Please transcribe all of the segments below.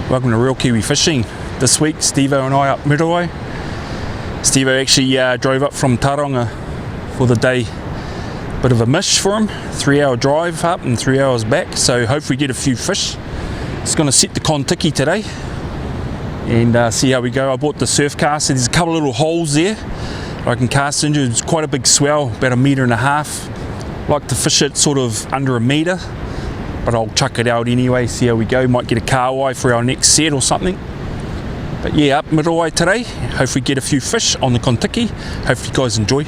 Welcome to Reel Kiwi Fishing. This week, Stevo and I up Muriwai. Stevo actually drove up from Tauranga for the day. Bit of a mish for him, 3-hour drive up and 3 hours back, so hopefully get a few fish. It's going to set the Kontiki today and see how we go. I bought the surfcast, there's a couple of little holes there I can cast into. It's quite a big swell, about 1.5 meters. Like to fish it sort of under 1 meter. But I'll chuck it out anyway, see how we go. Might get a kahawai for our next set or something. But yeah, up Muriwai today. Hopefully get a few fish on the Kontiki. Hopefully you guys enjoy.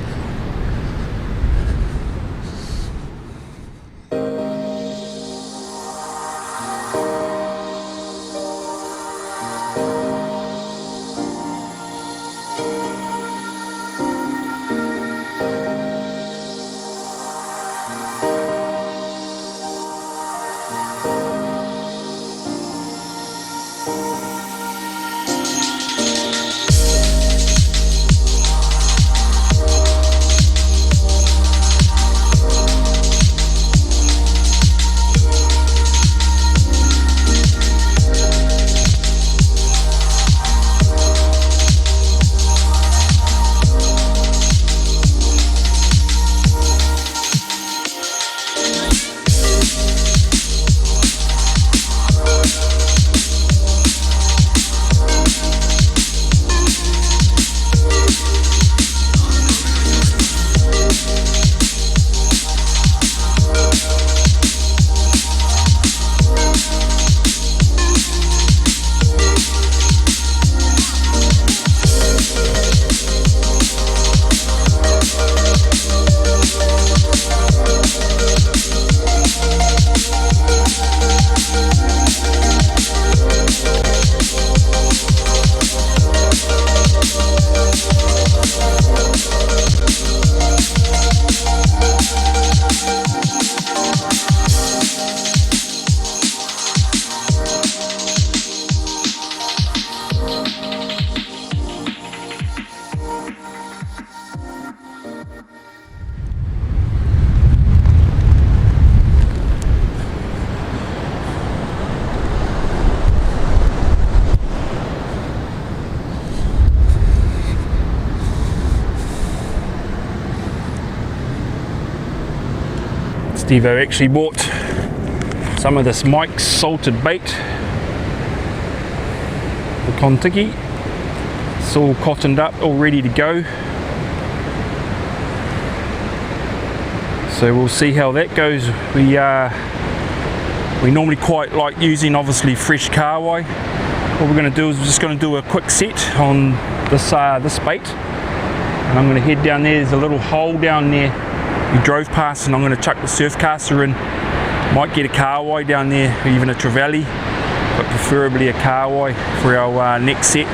Stevo actually bought some of this Mike's salted bait, the Kontiki. It's all cottoned up, all ready to go. So we'll see how that goes. We normally quite like using obviously fresh kahawai. What we're going to do is we're just going to do a quick set on this bait, and I'm going to head down there. There's a little hole down there we drove past, and I'm going to chuck the surfcaster in. Might get a kahawai down there, or even a trevally, but preferably a kahawai for our next set.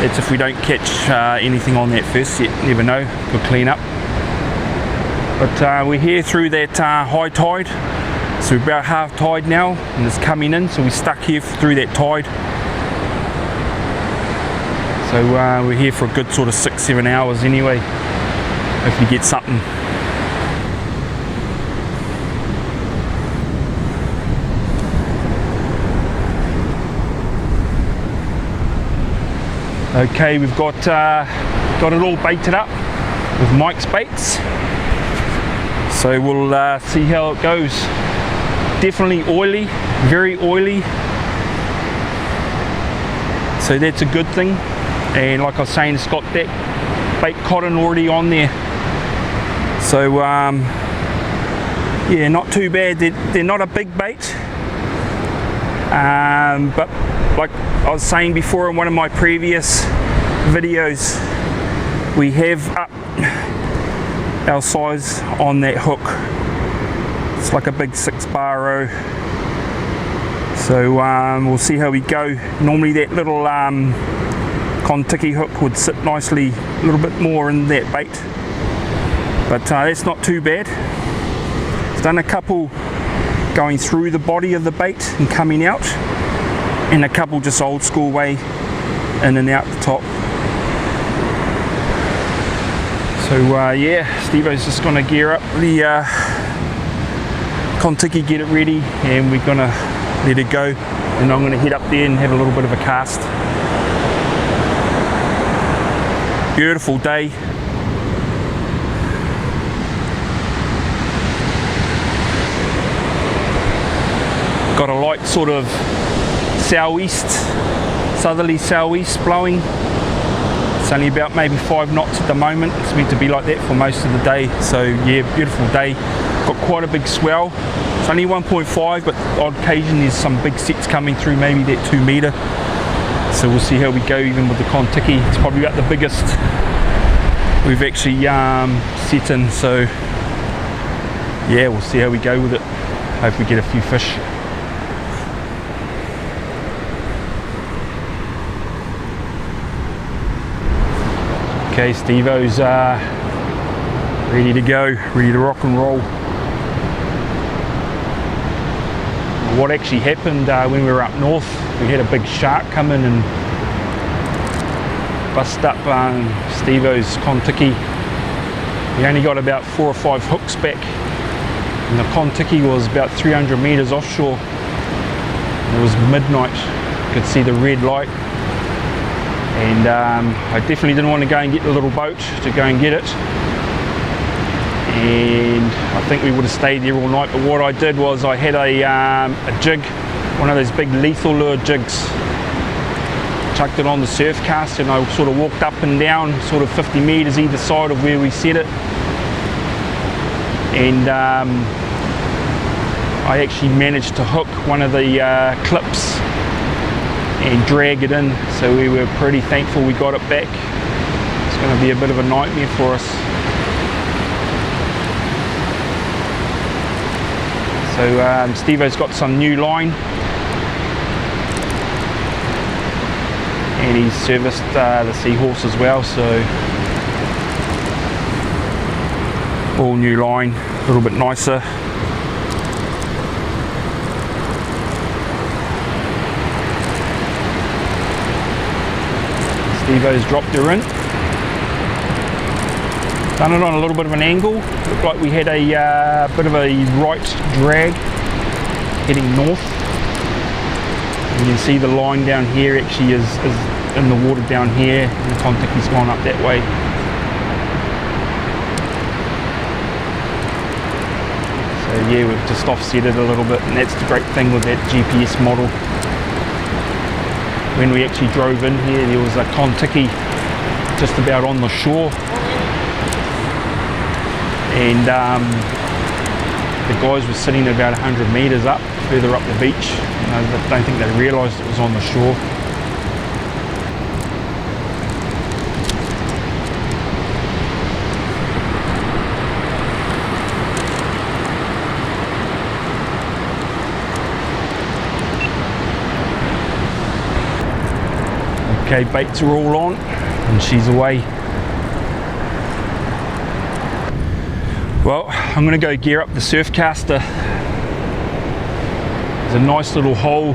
That's if we don't catch anything on that first set. Never know, could clean up. But we're here through that high tide, so we're about half tide now, and it's coming in, so we're stuck here through that tide. So we're here for a good sort of 6-7 hours anyway. Hopefully get something. Okay, we've got it all baited up with Mike's baits. So we'll see how it goes. Definitely oily, very oily. So that's a good thing. And like I was saying, it's got that bait cotton already on there. So yeah, not too bad. They're not a big bait. But like I was saying before in one of my previous videos, We have up our size on that hook. It's like a big 6-bar row. So we'll see how we go. Normally that little Kontiki hook would sit nicely a little bit more in that bait, but that's not too bad. It's done a couple going through the body of the bait and coming out, and a couple just old school way in and out the top. So yeah, Stevo's just going to gear up the Kontiki, get it ready, and we're going to let it go, and I'm going to head up there and have a little bit of a cast. Beautiful day. Got a light sort of southeast, southerly southeast blowing. It's only about maybe 5 knots at the moment. It's meant to be like that for most of the day. So yeah, beautiful day. Got quite a big swell. It's only 1.5, but on occasion there's some big sets coming through, maybe that 2 metre. So we'll see how we go even with the Kontiki. It's probably about the biggest we've actually set in. So yeah, we'll see how we go with it. Hope we get a few fish. Okay, Stevo's ready to go, ready to rock and roll. What actually happened when we were up north, we had a big shark come in and bust up Stevo's Kontiki. We only got about 4 or 5 hooks back, and the Kontiki was about 300 metres offshore. It was midnight, you could see the red light. And I definitely didn't want to go and get the little boat to go and get it, and I think we would have stayed there all night. But what I did was I had a jig, one of those big lethal lure jigs, chucked it on the surfcast, and I sort of walked up and down sort of 50 metres either side of where we set it, and I actually managed to hook one of the clips and drag it in, so we were pretty thankful we got it back. It's going to be a bit of a nightmare for us. So Stevo's got some new line, and he's serviced the Seahorse as well, so all new line, a little bit nicer. Stevo's dropped her in. Done it on a little bit of an angle. Looked like we had a bit of a right drag heading north. You can see the line down here actually is in the water down here, and the Kontiki's gone up that way. So yeah, we've just offset it a little bit, and that's the great thing with that GPS model. When we actually drove in here, there was a Kontiki just about on the shore, and the guys were sitting about 100 metres up, further up the beach. I don't think they realised it was on the shore. Okay, baits are all on, and she's away. Well, I'm going to go gear up the surfcaster. There's a nice little hole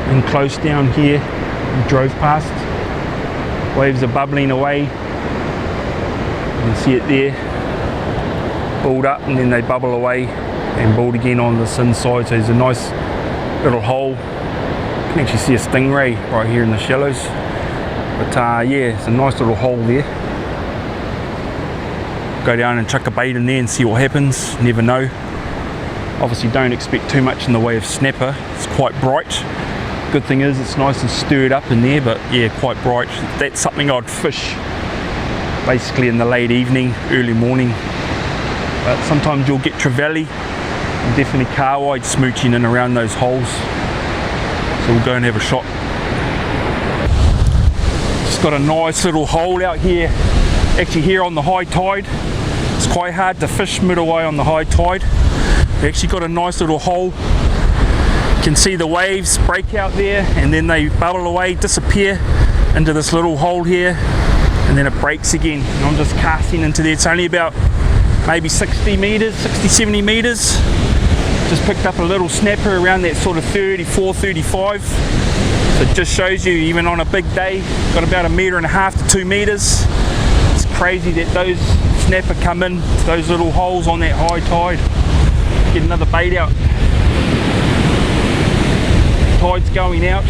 in close down here. We drove past. Waves are bubbling away. You can see it there. Balled up, and then they bubble away and balled again on this inside. So there's a nice little hole. You can actually see a stingray right here in the shallows, but yeah, it's a nice little hole there. Go down and chuck a bait in there and see what happens. Never know. Obviously don't expect too much in the way of snapper. It's quite bright. Good thing is it's nice and stirred up in there, but yeah, quite bright. That's something I'd fish basically in the late evening, early morning. But sometimes you'll get trevally and definitely carwide smooching in around those holes. So we'll go and have a shot. Just got a nice little hole out here actually here on the high tide. It's quite hard to fish Muriwai on the high tide. We actually got a nice little hole. You can see the waves break out there and then they bubble away, disappear into this little hole here, and then it breaks again. And I'm just casting into there. It's only about maybe 60 meters, 60, 70 meters. Just picked up a little snapper around that sort of 34, 35. So it just shows you, even on a big day, got about 1.5 meters to 2 meters. It's crazy that those snapper come in to those little holes on that high tide. Get another bait out. Tide's going out.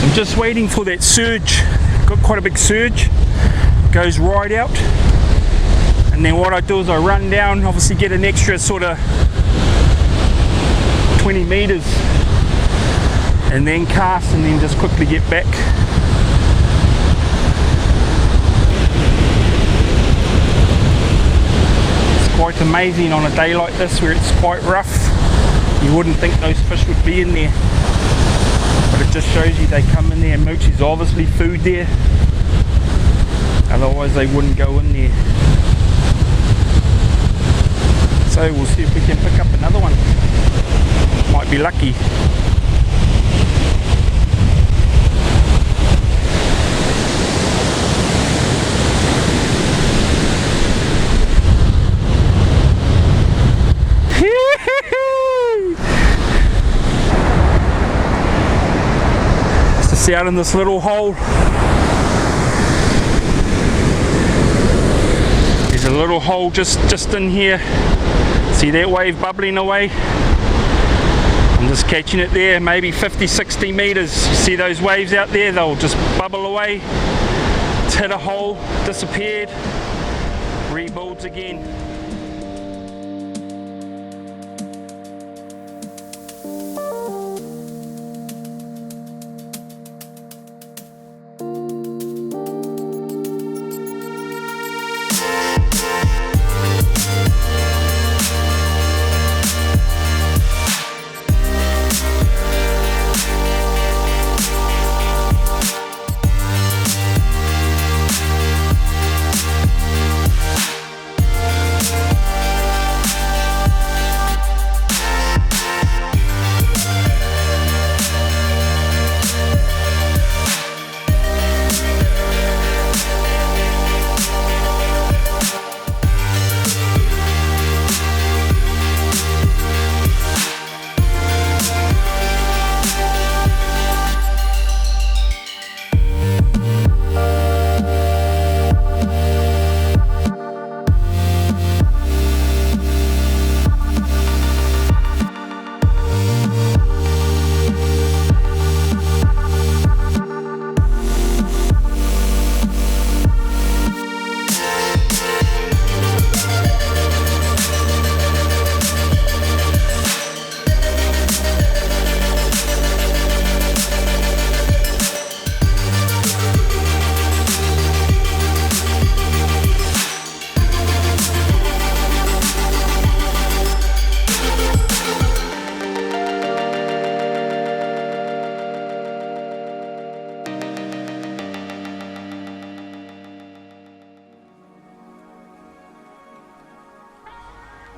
I'm just waiting for that surge. Got quite a big surge. Goes right out. And then what I do is I run down, obviously get an extra sort of 20 meters. And then cast and then just quickly get back. It's quite amazing on a day like this where it's quite rough. You wouldn't think those fish would be in there. But it just shows you they come in there, and mooch is obviously food there. Otherwise they wouldn't go in there. So we'll see if we can pick up another one. Might be lucky. Out in this little hole. There's a little hole just in here. See that wave bubbling away? I'm just catching it there, maybe 50, 60 meters. See those waves out there? They'll just bubble away. It's hit a hole, disappeared, rebuilds again.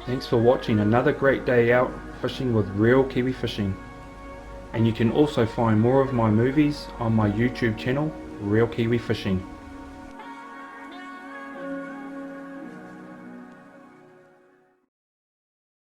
Thanks for watching another great day out fishing with Reel Kiwi Fishing. And you can also find more of my movies on my YouTube channel, Reel Kiwi Fishing.